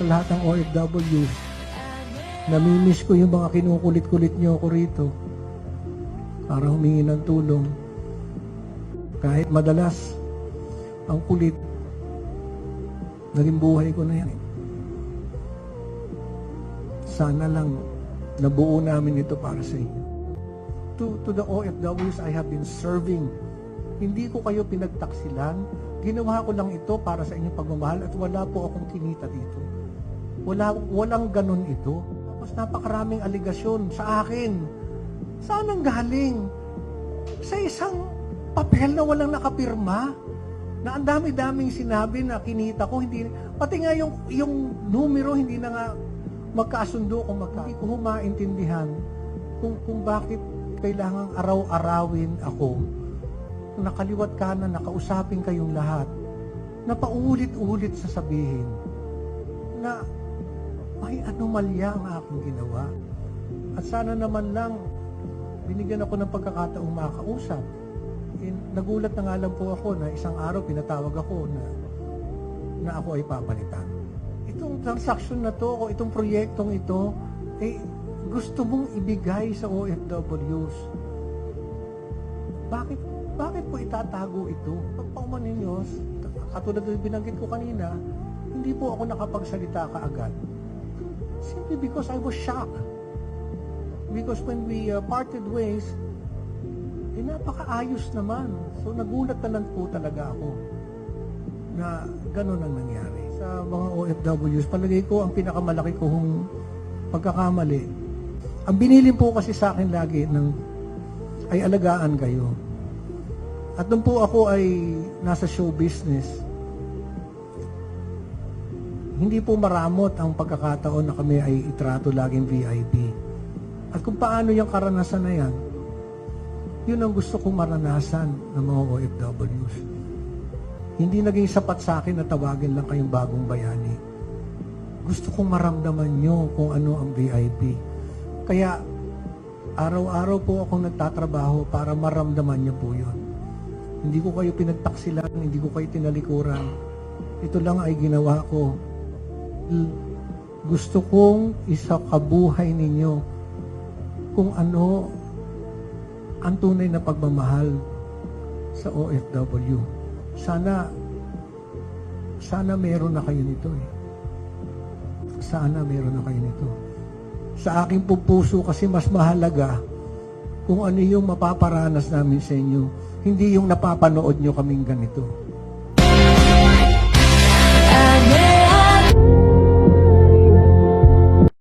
sa lahat ng OFWs. Namimiss ko yung mga kinukulit-kulit niyo ako rito para humingi ng tulong. Kahit madalas, ang kulit, naging buhay ko na yan. Sana lang nabuo namin ito para sa inyo. To the OFWs I have been serving, hindi ko kayo pinagtaksilan. Ginawa ko lang ito para sa inyong pagmamahal at wala po akong kinita dito. Walang ganun ito. Tapos napakaraming aligasyon sa akin. Saan ang galing? Sa isang papel na walang nakapirma, na ang dami-daming sinabi na kinita ko, hindi, pati nga yung numero hindi na nga magkasundo kung hindi ko maintindihan kung bakit kailangang araw-arawin ako. Nakaliwat kanan, nakausapin kayong lahat, na paulit-ulit sasabihin na may anomalya ang aking ginawa. At sana naman lang binigyan ako ng pagkakataong makausap. Nagulat na nga lang po ako na isang araw pinatawag ako na ako ay papalitan. Itong transaction na to o itong proyektong ito, gusto mong ibigay sa OFWs. Bakit po itatago ito? Pagpauman ninyo, katulad ng binanggit ko kanina, hindi po ako nakapagsalita kaagad. Simply because I was shocked. Because when we parted ways, napakaayos naman. So nagulat na lang po talaga ako na gano'n ang nangyari. Sa mga OFWs, palagay ko ang pinakamalaki kong pagkakamali. Ang binilin po kasi sa akin lagi ay alagaan kayo. At nung po ako ay nasa show business, hindi po maramot ang pagkakataon na kami ay itrato laging VIP. At kung paano yung karanasan na yan, yun ang gusto kong maranasan ng mga OFWs. Hindi naging sapat sa akin na tawagin lang kayong bagong bayani. Gusto kong maramdaman nyo kung ano ang VIP. Kaya, araw-araw po akong nagtatrabaho para maramdaman nyo po yun. Hindi ko kayo pinagtaksilan, hindi ko kayo tinalikuran. Ito lang ay ginawa ko. Gusto kong isakabuhay ninyo kung ano ang tunay na pagmamahal sa OFW. Sana meron na kayo nito eh. Sana meron na kayo nito. Sa aking puso kasi mas mahalaga kung ano yung mapaparanas namin sa inyo, hindi yung napapanood nyo kaming ganito.